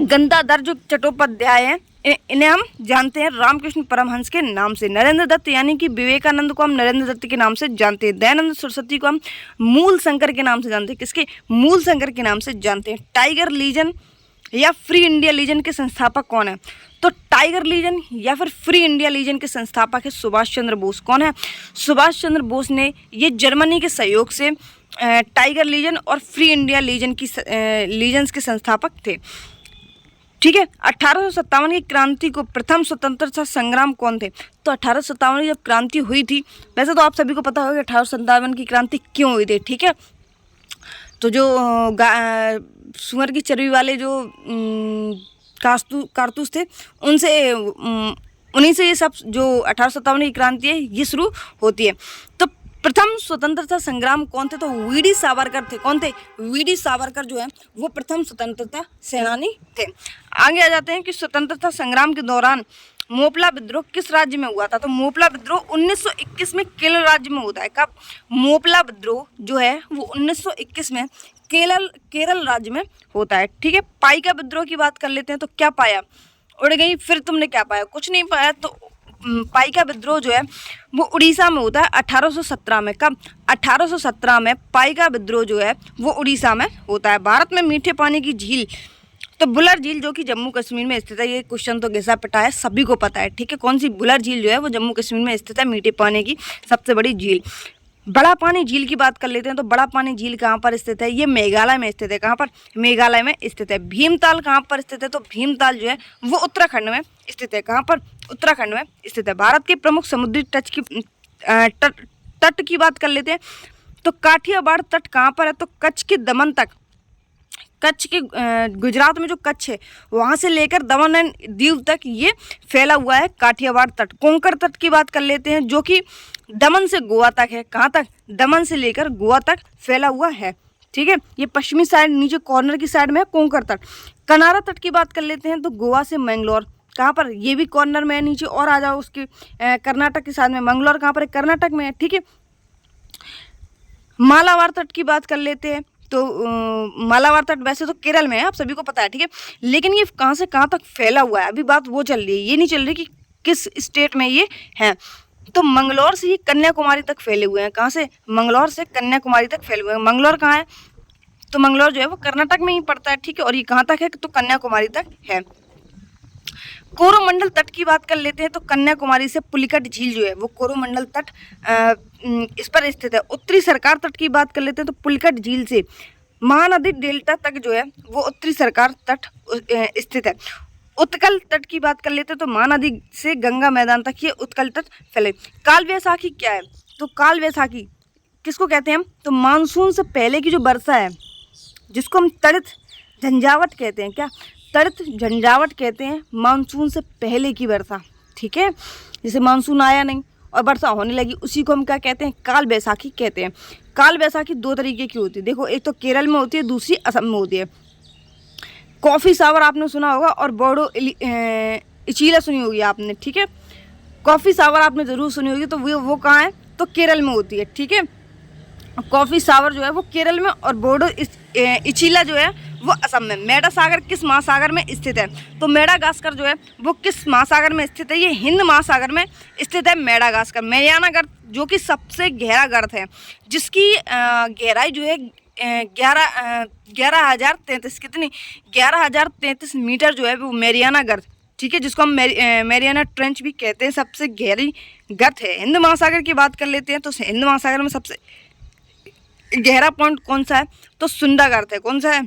गंगाधर जो चट्टोपाध्याय हैं इन्हें हम जानते हैं रामकृष्ण परमहंस के नाम से। नरेंद्र दत्त यानी कि विवेकानंद को हम नरेंद्र दत्त के नाम से जानते हैं। दयानंद सरस्वती को हम मूल शंकर के नाम से जानते हैं। किसके? मूल शंकर के नाम से जानते हैं। टाइगर लीजन या फ्री इंडिया लीजन के संस्थापक कौन है? तो टाइगर लीजन या फिर फ्री इंडिया लीजन के संस्थापक है सुभाष चंद्र बोस। कौन है? सुभाष चंद्र बोस ने ये जर्मनी के सहयोग से टाइगर लीजन और फ्री इंडिया लीजन्स के संस्थापक थे, ठीक है। 1857 की क्रांति को प्रथम स्वतंत्रता संग्राम कौन थे? तो 1857 में जब क्रांति हुई थी, वैसे तो आप सभी को पता होगा 1857 की क्रांति क्यों हुई थी, ठीक है। तो जो सुअर की चर्बी वाले जो कारतूस थे उन्हीं से ये सब जो 1857 की क्रांति है ये शुरू होती है। तो प्रथम स्वतंत्रता संग्राम कौन थे? तो वीडी सावरकर थे। कौन थे? वीडी सावरकर जो है वो प्रथम स्वतंत्रता सेनानी थे। आगे आ जाते हैं कि स्वतंत्रता संग्राम के दौरान मोपला विद्रोह किस राज्य में हुआ था? तो मोपला विद्रोह 1921 में केरल राज्य में होता है। कब? मोपला विद्रोह जो है वो 1921 में केरल राज्य में होता है। ठीक है, पाइका विद्रोह की बात कर लेते हैं। तो क्या पाया? उड़ गई। फिर तुमने क्या पाया? कुछ नहीं पाया। तो पाइका विद्रोह जो है वो उड़ीसा में होता है 1817 में। कब? 1817 में पाइका विद्रोह जो है वो उड़ीसा में होता है। भारत में मीठे पानी की झील, तो बुलर झील जो कि जम्मू कश्मीर में स्थित है। ये क्वेश्चन तो घिसा पिटा है, सभी को पता है। ठीक है, कौन सी? बुलर झील जो है वो जम्मू कश्मीर में स्थित है, मीठे पानी की सबसे बड़ी झील। बड़ा पानी झील की बात कर लेते हैं। तो बड़ा पानी झील कहाँ पर स्थित है? ये मेघालय में स्थित है। कहाँ पर? मेघालय में स्थित है। भीमताल कहाँ पर स्थित है? तो भीमताल जो है वो उत्तराखंड में स्थित है। कहाँ पर? उत्तराखंड में स्थित है। भारत के प्रमुख समुद्री तट की बात कर लेते हैं। तो काठियावाड़ तट कहाँ पर है? तो कच्छ के दमन तक, कच्छ के गुजरात में जो कच्छ है वहाँ से लेकर दमन एंड दीव तक ये फैला हुआ है काठियावाड़ तट। कोंकण तट की बात कर लेते हैं जो कि दमन से गोवा तक है। कहाँ तक? दमन से लेकर गोवा तक फैला हुआ है। ठीक है, ये पश्चिमी साइड नीचे कॉर्नर की साइड में है कोंकण तट। कनारा तट की बात कर लेते हैं। तो गोवा से मैंगलोर, कहाँ पर? ये भी कॉर्नर में है नीचे। और आ जाओ उसके कर्नाटक के साथ में। मैंगलोर कहाँ पर है? कर्नाटक में है। ठीक है, मालाबार तट की बात कर लेते हैं। तो मालाबार तट वैसे तो केरल में है, आप सभी को पता है। ठीक है, लेकिन ये कहाँ से कहाँ तक फैला हुआ है अभी बात वो चल रही है, ये नहीं चल रही कि किस स्टेट में ये है। तो मंगलौर से ही कन्याकुमारी तक फैले हुए हैं। कहाँ से? मंगलौर से कन्याकुमारी तक फैले हुए हैं। मंगलौर कहाँ है? तो मंगलौर जो है वो कर्नाटक में ही पड़ता है। ठीक है, और ये कहाँ तक है? तो कन्याकुमारी तक है। कोरोमंडल तट की बात कर लेते हैं। तो कन्याकुमारी से पुलिकट झील जो है वो कोरोमंडल तट इस पर स्थित है। उत्तरी सरकार तट की बात कर लेते हैं। तो पुलिकट झील से महानदी डेल्टा तक जो है वो उत्तरी सरकार तट स्थित है। उत्कल तट की बात कर लेते हैं। तो महानदी से गंगा मैदान तक ये उत्कल तट फैले। काल वैसाखी क्या है? तो काल वैसाखी किसको कहते हैं हम? तो मानसून से पहले की जो वर्षा है जिसको हम तड़ित झंझावट कहते हैं। क्या? तड़ित झंझावट कहते हैं मानसून से पहले की वर्षा। ठीक है, जैसे मानसून आया नहीं और वर्षा होने लगी, उसी को हम क्या कहते हैं? काल वैसाखी कहते हैं। काल वैसाखी दो तरीके की होती है। देखो, एक तो केरल में होती है, दूसरी असम में होती है। कॉफ़ी सावर आपने सुना होगा और बोडो इचीला सुनी होगी आपने। ठीक है, कॉफ़ी सावर आपने ज़रूर सुनी होगी। तो वो कहाँ है? तो केरल में होती है। ठीक है, कॉफ़ी सावर जो है वो केरल में और बोडो इचीला जो है वो असम में। मेड़ा सागर किस महासागर में स्थित है? तो मेडागास्कर जो है वो किस महासागर में स्थित है? ये हिंद महासागर में स्थित है मेडागास्कर। मैरियाना गर्त जो कि सबसे गहरा गर्त है, जिसकी गहराई जो है 11,033 कितनी? 11,033 मीटर जो है वो मैरियाना गर्त। ठीक है, जिसको हम मैरियाना ट्रेंच भी कहते हैं, सबसे गहरी गर्त है। हिंद महासागर की बात कर लेते हैं। तो हिंद महासागर में सबसे गहरा पॉइंट कौन सा है? तो सुंडा गर्त है। कौन सा है?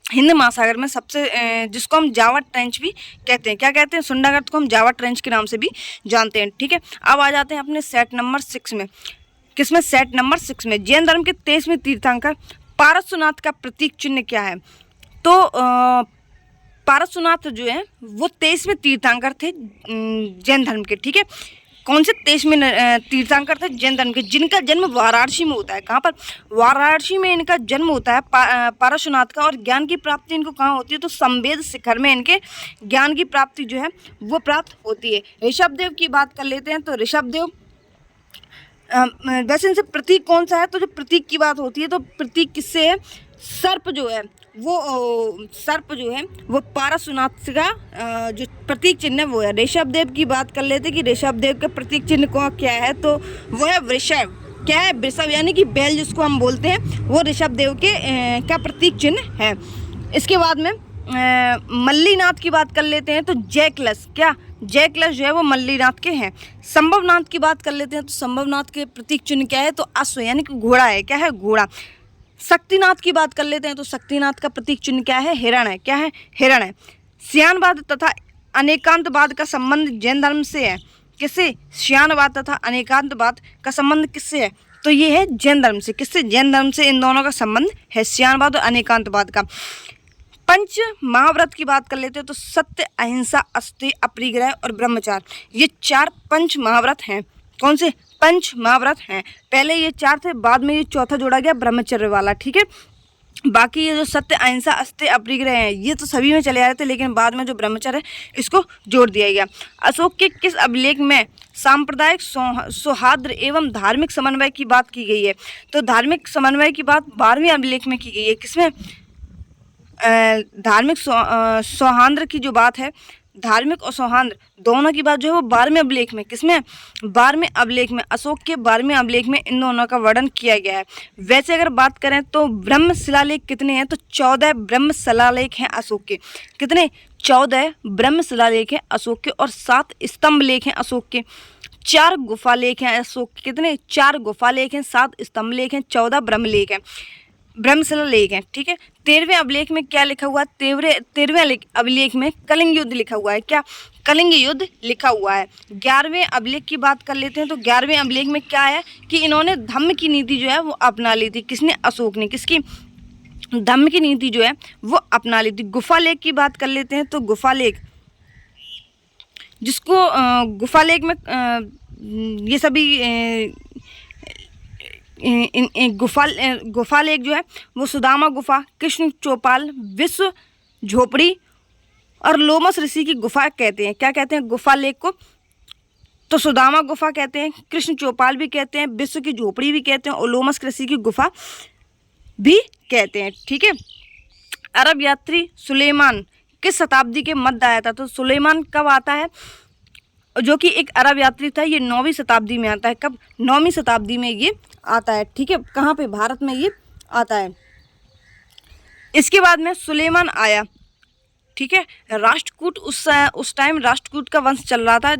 हिंद महासागर में सबसे जिसको हम जावा ट्रेंच भी कहते हैं। क्या कहते हैं? सुंडा गर्त को हम जावा ट्रेंच के नाम से भी जानते हैं। ठीक है, अब आ जाते हैं अपने सेट नंबर 6 में। किसमें? सेट नंबर 6 में। जैन धर्म के 23वें तीर्थंकर पारसनाथ का प्रतीक चिन्ह क्या है? तो पारसनाथ जो है वो 23वें तीर्थंकर थे जैन धर्म के। ठीक है, कौन से 23वें तीर्थंकर थे जैन धर्म के, जिनका जन्म वाराणसी में होता है। कहाँ पर? वाराणसी में इनका जन्म होता है पारसनाथ का। और ज्ञान की प्राप्ति इनको कहाँ होती है? तो संवेद शिखर में इनके ज्ञान की प्राप्ति जो है वो प्राप्त होती है। ऋषभदेव की बात कर लेते हैं। तो ऋषभदेव वैसे इनसे प्रतीक कौन सा है? तो जो प्रतीक की बात होती है तो प्रतीक किससे है? सर्प जो है वो पारसनाथ का जो प्रतीक चिन्ह है वो है। ऋषभदेव की बात कर लेते कि ऋषभदेव का प्रतीक चिन्ह को क्या है? तो वो है वृषभ। क्या है? वृषभ यानी कि बैल जिसको हम बोलते हैं, वो ऋषभदेव के का प्रतीक चिन्ह है। इसके बाद में मल्लीनाथ की बात कर लेते हैं। तो जयकलश, क्या? जयकलश जो है वो मल्लीनाथ के हैं। संभवनाथ की बात कर लेते हैं। तो संभवनाथ के प्रतीक चिन्ह क्या है? तो अश्व यानी कि घोड़ा है। क्या है? घोड़ा। शक्तिनाथ की बात कर लेते हैं। तो शक्तिनाथ का प्रतीक चिन्ह क्या है? हिरण है। क्या है? हिरण है। श्यानवाद तथा अनेकांतवाद का संबंध जैन धर्म से है। किससे? श्यानवाद तथा अनेकांतवाद का संबंध किससे है? तो ये है जैन धर्म से। किससे? जैन धर्म से इन दोनों का संबंध है, श्यानवाद और अनेकांतवाद का। पंच महाव्रत की बात कर लेते हैं। तो सत्य, अहिंसा, अस्तेय, अपरिग्रह और ब्रह्मचार्य, ये 4 पंच महाव्रत हैं। कौन से? पंच महाव्रत हैं। पहले ये 4 थे, बाद में ये चौथा जोड़ा गया ब्रह्मचर्य वाला। ठीक है, बाकी ये जो सत्य अहिंसा अस्त्य अपरिग्रह हैं ये तो सभी में चले आ रहे थे, लेकिन बाद में जो ब्रह्मचर्य है इसको जोड़ दिया गया। अशोक के किस अभिलेख में सांप्रदायिक सौहार्द एवं धार्मिक समन्वय की बात की गई है? तो धार्मिक समन्वय की बात 12वें अभिलेख में की गई है। किसमें? धार्मिक सौहार्द की जो बात है, धार्मिक और सौहार्द दोनों की बात जो है वो 12वें अभिलेख में, किसमें? 12वें अभिलेख में, अशोक के 12वें अभिलेख में इन दोनों का वर्णन किया गया है। वैसे अगर बात करें तो ब्रह्म शिलालेख कितने हैं? तो 14 ब्रह्म शिलालेख हैं अशोक के। कितने? 14 ब्रह्म शिलालेख हैं अशोक के, और 7 स्तंभ लेख हैं अशोक के। 4 गुफा लेख हैं अशोक के। कितने? 4 गुफा लेख हैं, 7 स्तंभ लेख हैं, 14 ब्रह्म लेख हैं, ब्रह्मशिला लेख है। ठीक है। 13वें अभिलेख में क्या लिखा हुआ है? 13वें अभिलेख में कलिंग युद्ध लिखा हुआ है। क्या? कलिंग युद्ध लिखा हुआ है। 11वें अभिलेख की बात कर लेते हैं तो 11वें अभिलेख में क्या है कि इन्होंने धम्म की नीति जो है वो अपना ली थी। किसने? अशोक ने। किसकी? धम्म की नीति जो है वो अपना ली थी। गुफा लेख की बात कर लेते हैं तो गुफा लेख, जिसको गुफा लेख में ये सभी गुफा लेख जो है वो सुदामा गुफा, कृष्ण चौपाल, विश्व झोपड़ी और लोमस ऋषि की गुफा कहते हैं। क्या कहते हैं गुफा लेख को? तो सुदामा गुफा कहते हैं, कृष्ण चौपाल भी कहते हैं, विश्व की झोपड़ी भी कहते हैं और लोमस ऋषि की गुफा भी कहते हैं। ठीक है। अरब यात्री सुलेमान किस शताब्दी के मध्य आया था? तो सुलेमान कब आता है? जो कि एक अरब यात्री था, ये 9वीं शताब्दी में आता है। कब? 9वीं शताब्दी में ये आता है। ठीक है। कहाँ पे? भारत में ये आता है। इसके बाद में सुलेमान आया। ठीक है। राष्ट्रकूट, उस टाइम राष्ट्रकूट का वंश चल रहा था,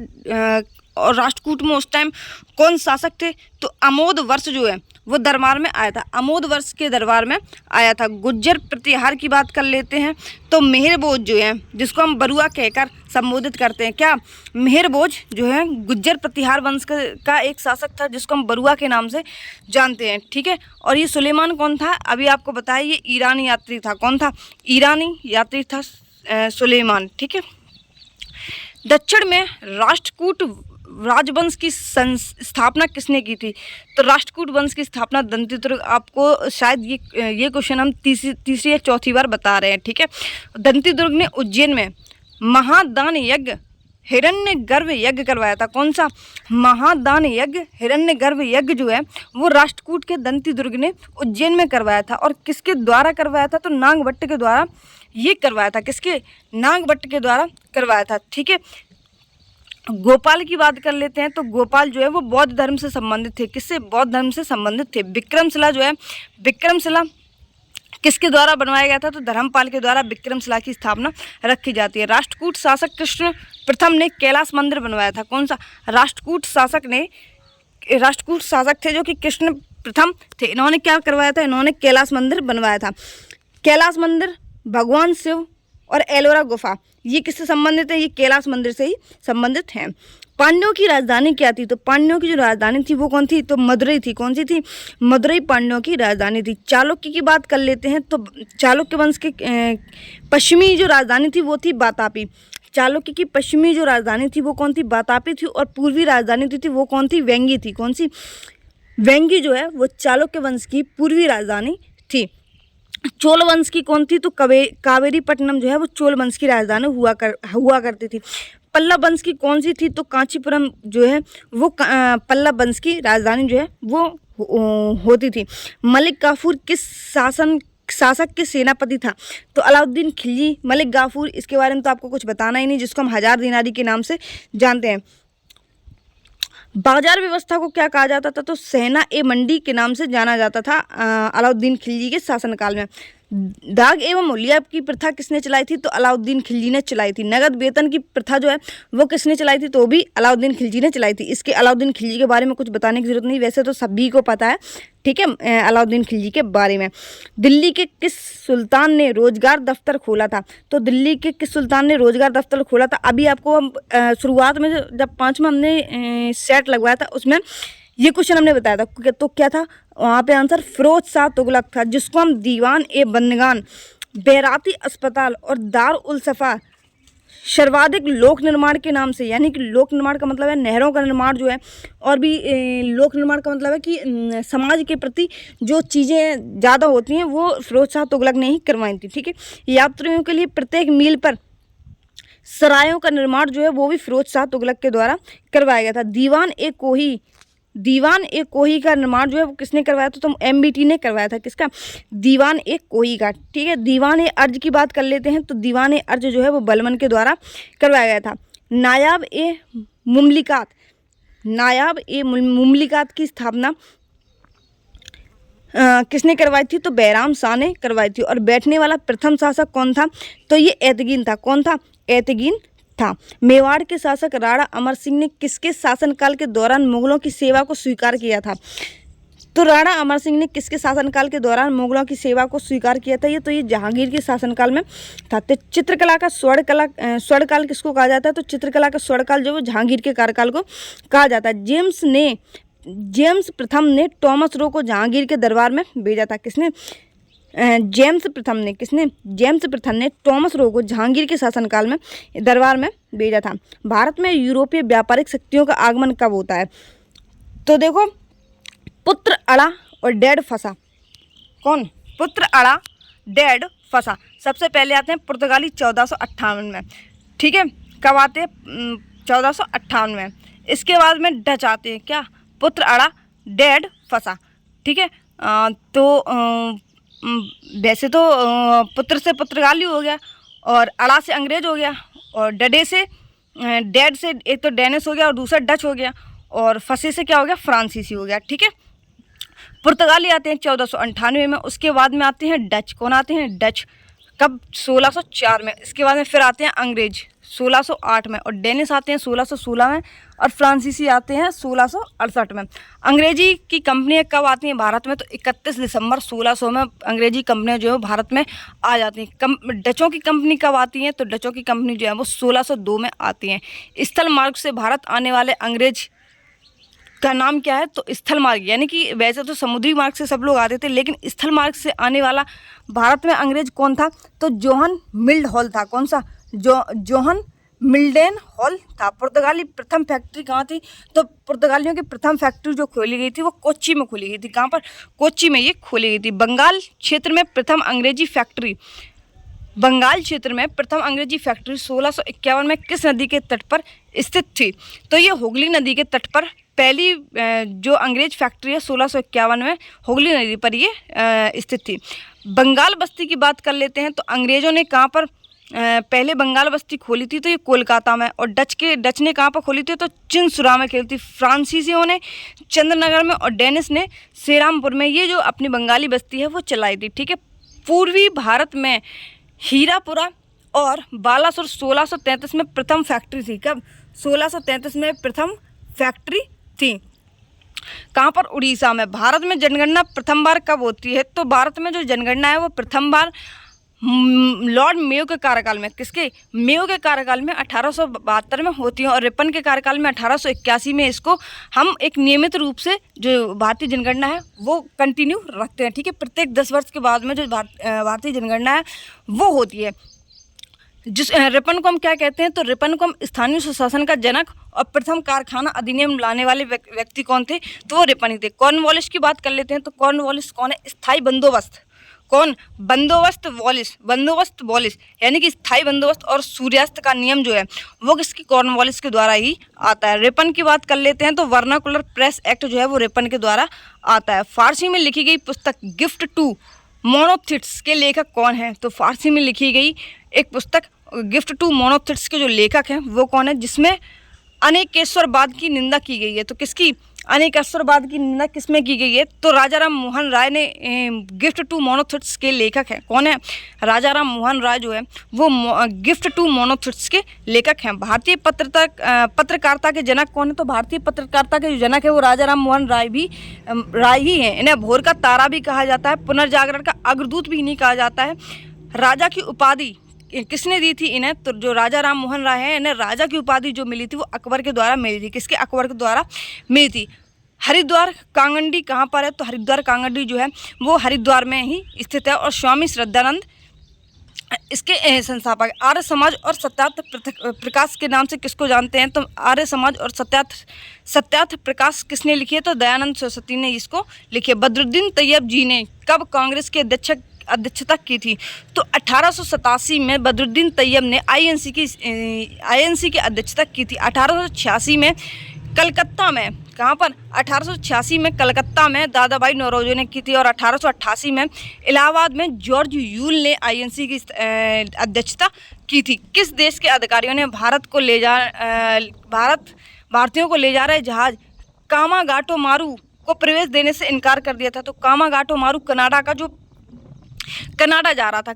और राष्ट्रकूट में उस टाइम कौन शासक थे? तो अमोद वर्ष जो है वो दरबार में आया था। अमोद वर्ष के दरबार में आया था। गुज्जर प्रतिहार की बात कर लेते हैं तो मेहरभोज जो है, जिसको हम बरुआ कहकर संबोधित करते हैं। क्या? मेहरभोज जो है गुज्जर प्रतिहार वंश का एक शासक था, जिसको हम बरुआ के नाम से जानते हैं। ठीक है। और ये सुलेमान कौन था? अभी आपको बताया, ये ईरानी यात्री था। कौन था? ईरानी यात्री था सुलेमान। ठीक है। दक्षिण में राष्ट्रकूट राजवंश की स्थापना किसने की थी? तो राष्ट्रकूट वंश की स्थापना दंतिदुर्ग। आपको शायद ये क्वेश्चन हम तीसरी या चौथी बार बता रहे हैं। ठीक है। दंतिदुर्ग ने उज्जैन में महादान यज्ञ हिरण्यगर्भ यज्ञ करवाया था। कौन सा? महादान यज्ञ हिरण्यगर्भ यज्ञ जो है वो राष्ट्रकूट के दंतिदुर्ग ने उज्जैन में करवाया था। और किसके द्वारा करवाया था? तो नागभट्ट के द्वारा ये करवाया था। किसके? नागभट्ट के द्वारा करवाया था। ठीक है। गोपाल की बात कर लेते हैं तो गोपाल जो है वो बौद्ध धर्म से संबंधित थे। किससे? बौद्ध धर्म से संबंधित थे। विक्रमशिला जो है, विक्रमशिला किसके द्वारा बनवाया गया था? तो धर्मपाल के द्वारा विक्रमशिला की स्थापना रखी जाती है। राष्ट्रकूट शासक कृष्ण प्रथम ने कैलाश मंदिर बनवाया था। कौन सा? राष्ट्रकूट शासक थे जो कि कृष्ण प्रथम थे। इन्होंने क्या करवाया था? इन्होंने कैलाश मंदिर बनवाया था। कैलाश मंदिर, भगवान शिव और एलोरा गुफा, ये किससे संबंधित है? ये कैलाश मंदिर से ही संबंधित हैं। पांड्यों की राजधानी क्या थी? तो पांड्यों की जो राजधानी थी वो कौन थी? तो मदुरई थी। कौन सी थी? मदुरई पांड्यों की राजधानी थी। चालुक्य की बात कर लेते हैं तो चालुक्य वंश के पश्चिमी जो राजधानी थी वो थी वातापी। चालुक्य की पश्चिमी जो राजधानी थी वो कौन थी? वातापी थी। और पूर्वी राजधानी थी वो कौन थी? वेंगी थी। कौन सी? वेंगी जो है वो चालुक्य वंश की पूर्वी राजधानी थी। चोल वंश की कौन थी? तो कावेरीपट्टनम जो है वो चोल वंश की राजधानी हुआ करती थी। पल्लव वंश की कौन सी थी? तो कांचीपुरम जो है वो पल्लव वंश की राजधानी जो है वो होती थी। मलिक काफूर किस शासक के सेनापति था? तो अलाउद्दीन खिलजी। मलिक गाफूर, इसके बारे में तो आपको कुछ बताना ही नहीं, जिसको हम 1000 दिनारी के नाम से जानते हैं। बाजार व्यवस्था को क्या कहा जाता था? तो सेना ए मंडी के नाम से जाना जाता था अलाउद्दीन खिलजी के शासनकाल में। दाग एवं मूल्य की प्रथा किसने चलाई थी? तो अलाउद्दीन खिलजी ने चलाई थी। नगद वेतन की प्रथा जो है वो किसने चलाई थी? तो वो भी अलाउद्दीन खिलजी ने चलाई थी। इसके अलाउद्दीन खिलजी के बारे में कुछ बताने की जरूरत नहीं, वैसे तो सभी को पता है। ठीक है। अलाउद्दीन खिलजी के बारे में। दिल्ली के किस सुल्तान ने रोजगार दफ्तर खोला था? तो दिल्ली के किस सुल्तान ने रोजगार दफ्तर खोला था? अभी आपको हम शुरुआत में जब 5वां हमने सेट लगवाया था उसमें ये क्वेश्चन हमने बताया था। तो क्या था वहाँ पे आंसर? फिरोज शाह तुगलक था, जिसको हम दीवान ए बंदगान, बैराती अस्पताल और दार उल सफ़ा सर्वाधिक लोक निर्माण के नाम से, यानी कि लोक निर्माण का मतलब है नहरों का निर्माण जो है, और भी लोक निर्माण का मतलब है कि समाज के प्रति जो चीज़ें ज़्यादा होती हैं वो फिरोज शाह तुगलक ने ही करवाई थी। ठीक है, यात्रियों के लिए प्रत्येक मील पर सरायों का निर्माण जो है वो भी फिरोज शाह तुगलक के द्वारा करवाया गया था। दीवान ए कोही का निर्माण जो है वो किसने करवाया था? तो एमबीटी ने करवाया था। किसका? दीवान ए कोही का। ठीक है, दीवान ए अर्ज की बात कर लेते हैं तो दीवान ए अर्ज जो है वो बलबन के द्वारा करवाया गया था। नायाब ए मुमलिकात की स्थापना किसने करवाई थी? तो बैराम शाह ने करवाई थी। और बैठने वाला प्रथम शासक कौन था? तो ये एतगीन था। कौन था? एतगीन था। मेवाड़ के शासक राणा अमर सिंह ने किसके शासनकाल के दौरान मुगलों की सेवा को स्वीकार किया था? तो राणा अमर सिंह ने किसके शासनकाल के दौरान मुगलों की सेवा को स्वीकार किया था? ये जहांगीर के शासनकाल में था। तो चित्रकला का स्वर्णकाल किसको कहा जाता है? तो चित्रकला का स्वर्णकाल जो है जहांगीर के कार्यकाल को कहा जाता है। जेम्स प्रथम ने टॉमस रो को जहांगीर के दरबार में भेजा था। किसने? जेम्स प्रथम ने टॉमस रो को जहांगीर के शासनकाल में दरबार में भेजा था। भारत में यूरोपीय व्यापारिक शक्तियों का आगमन कब होता है? तो देखो, पुत्र अड़ा और डैड फंसा। कौन? पुत्र अड़ा, डैड फंसा। सबसे पहले आते हैं पुर्तगाली 1458 में। ठीक है, कब आते हैं? 1458 में। इसके बाद में डच आते हैं। क्या? पुत्र अड़ा, डैड फंसा। ठीक है, वैसे तो पुत्र से पुर्तगाली हो गया, और अड़ा से अंग्रेज हो गया, और डैड से एक तो डेनिश हो गया और दूसरा डच हो गया, और फंसे से क्या हो गया? फ्रांसीसी हो गया। ठीक है, पुर्तगाली आते हैं 1498 में। उसके बाद में आते हैं डच। कौन आते हैं? डच। कब? 1604 में। इसके बाद में फिर आते हैं अंग्रेज 1608 में, और डेनिश आते हैं 1616 में, और फ्रांसीसी आते हैं 1668 में। अंग्रेजी की कंपनियां कब आती हैं भारत में? तो 31 दिसंबर 1600 में अंग्रेजी कंपनियां जो है भारत में आ जाती हैं। डचों की कंपनी कब आती हैं? तो डचों की कंपनी जो है वो 1602 में आती हैं। स्थल मार्ग से भारत आने वाले अंग्रेज का नाम क्या है? तो स्थल मार्ग, यानी कि वैसे तो समुद्री मार्ग से सब लोग आते थे, लेकिन स्थल मार्ग से आने वाला भारत में अंग्रेज कौन था? तो जोहन मिल्ड हॉल था। कौन सा? जोहन मिल्डेन हॉल था। पुर्तगाली प्रथम फैक्ट्री कहाँ थी? तो पुर्तगालियों की प्रथम फैक्ट्री जो खोली गई थी वो कोच्चि में खोली गई थी। कहाँ पर? कोच्चि में ये खोली गई थी। बंगाल क्षेत्र में प्रथम अंग्रेजी फैक्ट्री 1651 में किस नदी के तट पर स्थित थी? तो ये हुगली नदी के तट पर पहली जो अंग्रेज फैक्ट्री है 1651 में हुगली नदी पर ये स्थित थी। बंगाल बस्ती की बात कर लेते हैं तो अंग्रेज़ों ने कहाँ पर पहले बंगाल बस्ती खोली थी? तो ये कोलकाता में। और डच ने कहाँ पर खोली थी? तो चिनसुरा में खोली थी। फ्रांसीसियों ने चंद्रनगर में, और डेनिश ने श्रीरामपुर में ये जो अपनी बंगाली बस्ती है वो चलाई थी। ठीक है, पूर्वी भारत में हीरापुरा और बालासुर 1633 में प्रथम फैक्ट्री थी। कब? 1633 में प्रथम फैक्ट्री थी। कहाँ पर? उड़ीसा में। भारत में जनगणना प्रथम बार कब होती है? तो भारत में जो जनगणना है वो प्रथम बार लॉर्ड मेयो के कार्यकाल में। किसके? मेयो के कार्यकाल में 1872 में होती है, और रिपन के कार्यकाल में 1881 में इसको हम एक नियमित रूप से जो भारतीय जनगणना है वो कंटिन्यू रखते हैं। ठीक है, प्रत्येक 10 वर्ष के बाद में जो भारतीय जनगणना है वो होती है। जिस रिपन को हम क्या कहते हैं? तो रिपन को हम स्थानीय सुशासन का जनक और प्रथम कारखाना अधिनियम लाने वाले व्यक्ति कौन थे? तो वो रिपन ही थे। कॉर्नवालिस की बात कर लेते हैं तो कॉर्नवालिस कौन है? स्थायी बंदोबस्त। कौन? बंदोबस्त वॉलिस, यानी कि स्थायी बंदोबस्त और सूर्यास्त का नियम जो है वो किसकी? कॉर्नवालिस के द्वारा ही आता है। रिपन की बात कर लेते हैं तो वर्नाकुलर प्रेस एक्ट जो है वो रिपन के द्वारा आता है। फारसी में लिखी गई पुस्तक गिफ्ट टू मोनोथिट्स के लेखक कौन है? तो फारसी में लिखी गई एक पुस्तक गिफ्ट टू मोनोथिट्स के जो लेखक हैं वो कौन है? जिसमें अनेकेश्वरवाद की निंदा की गई है। तो किसकी? अनेकेश्वरवाद की निंदा किसमें की गई है? तो राजा राम मोहन राय ने गिफ्ट टू मोनोथिट्स के लेखक हैं। कौन है? राजा राम मोहन राय जो है वो गिफ्ट टू मोनोथिट्स के लेखक हैं। भारतीय पत्रकारिता के जनक कौन है? तो भारतीय पत्रकारिता के जो जनक है वो राजा राम मोहन राय ही हैं। इन्हें भोर का तारा भी कहा जाता है, पुनर्जागरण का अग्रदूत भी नहीं कहा जाता है। राजा की उपाधि किसने दी थी इन्हें? तो जो राजा राम मोहन राय है इन्हें राजा की उपाधि जो मिली थी वो अकबर के द्वारा मिली थी। किसके? अकबर के द्वारा मिली थी। हरिद्वार कांगंडी कहाँ पर है? तो हरिद्वार कांगंडी जो है वो हरिद्वार में ही स्थित है। और स्वामी श्रद्धानंद इसके संस्थापक आर्य समाज और सत्यार्थ प्रकाश के नाम से किसको जानते हैं? तो आर्य समाज और सत्यार्थ प्रकाश किसने लिखी है? तो दयानंद सरस्वती ने इसको लिखी है। बदरुद्दीन तैयब जी ने कब कांग्रेस के अध्यक्षता की थी? तो 1887 में बदरुद्दीन तैयब ने आईएनसी की अध्यक्षता की थी। 1886 में कलकत्ता में, कहाँ पर? 1886 में कलकत्ता में दादाभाई नौरोजी ने की थी। और 1888 में इलाहाबाद में जॉर्ज यूल ने आईएनसी की अध्यक्षता की थी। किस देश के अधिकारियों ने भारतीयों को ले जा रहे जहाज कामागाटो मारू को प्रवेश देने से इनकार कर दिया था? तो कामागाटो मारू कनाडा जा रहा था।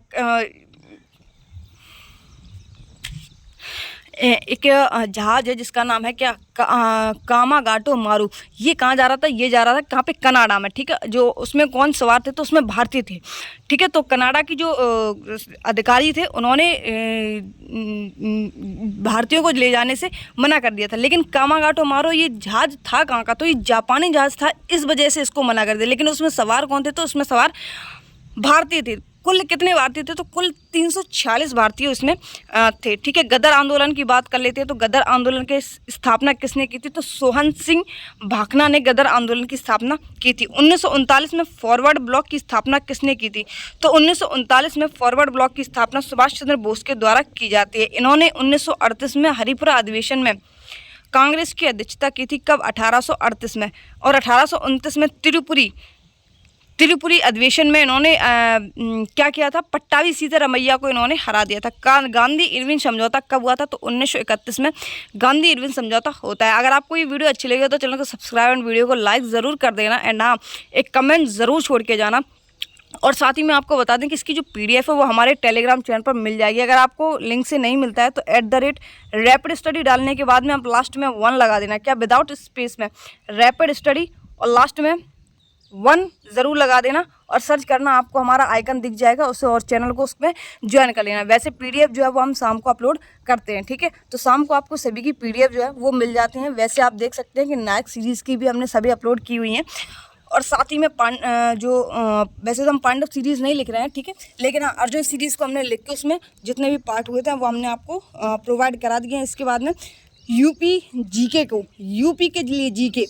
एक जहाज है जिसका नाम है क्या? कामागाटो मारू। ये कहाँ जा रहा था? ये जा रहा था कहाँ पे? कनाडा में, ठीक है। जो उसमें कौन सवार थे? तो उसमें भारतीय थे, ठीक है। तो कनाडा की जो अधिकारी थे उन्होंने भारतीयों को ले जाने से मना कर दिया था। लेकिन कामागाटो मारू ये जहाज था कहाँ का? तो ये जापानी जहाज था, इस वजह से इसको मना कर दिया। लेकिन उसमें सवार कौन थे? तो उसमें सवार भारतीय थे। कुल कितने भारतीय थे? तो कुल 346 भारतीय उसमें थे, ठीक है। गदर आंदोलन की बात कर लेते हैं। तो गदर आंदोलन की स्थापना किसने की थी? तो सोहन सिंह भाखना ने गदर आंदोलन की स्थापना की थी। 1939 में फॉरवर्ड ब्लॉक की स्थापना किसने की थी? तो 1939 में फॉरवर्ड ब्लॉक की स्थापना सुभाष चंद्र बोस के द्वारा की जाती है। इन्होंने 1938 में हरिपुरा अधिवेशन में कांग्रेस की अध्यक्षता की थी। कब? 1838 में। और 1829 में त्रिपुरी अधिवेशन में इन्होंने क्या किया था? पट्टाभी सीतारमैया को इन्होंने हरा दिया था। गांधी इरविन समझौता कब हुआ था? तो 1931 में गांधी इरविन समझौता होता है। अगर आपको ये वीडियो अच्छी लगी तो चैनल को सब्सक्राइब और वीडियो को लाइक ज़रूर कर देना। एंड हाँ, एक कमेंट ज़रूर छोड़ के जाना। और साथ ही मैं आपको बता दें कि इसकी जो PDF है वो हमारे टेलीग्राम चैनल पर मिल जाएगी। अगर आपको लिंक से नहीं मिलता है तो @रैपिड स्टडी डालने के बाद में आप लास्ट में 1 लगा देना। क्या? विदाउट स्पेस में रैपिड स्टडी और लास्ट में 1 ज़रूर लगा देना और सर्च करना, आपको हमारा आइकन दिख जाएगा उससे, और चैनल को उसमें ज्वाइन कर लेना। वैसे PDF जो है वो हम शाम को अपलोड करते हैं, ठीक है। तो शाम को आपको सभी की PDF जो है वो मिल जाती हैं। वैसे आप देख सकते हैं कि नायक सीरीज़ की भी हमने सभी अपलोड की हुई हैं। और साथ ही में वैसे तो हम पांडव सीरीज़ नहीं लिख रहे हैं, ठीक है, लेकिन हाँ, अर्जुन सीरीज़ को हमने लिख के उसमें जितने भी पार्ट हुए थे वो हमने आपको प्रोवाइड करा दिए हैं। इसके बाद में यूपी के लिए जीके,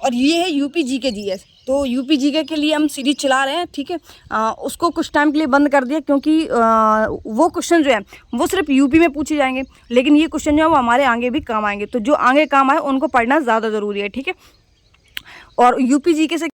और ये है यूपी जीके जीएस। तो यूपी जीके के लिए हम सीरीज चला रहे हैं, ठीक है। उसको कुछ टाइम के लिए बंद कर दिया क्योंकि वो क्वेश्चन जो है वो सिर्फ यूपी में पूछे जाएंगे, लेकिन ये क्वेश्चन जो है वो हमारे आगे भी काम आएंगे। तो जो आगे काम आए उनको पढ़ना ज़्यादा ज़रूरी है, ठीक है। और यूपी जीके से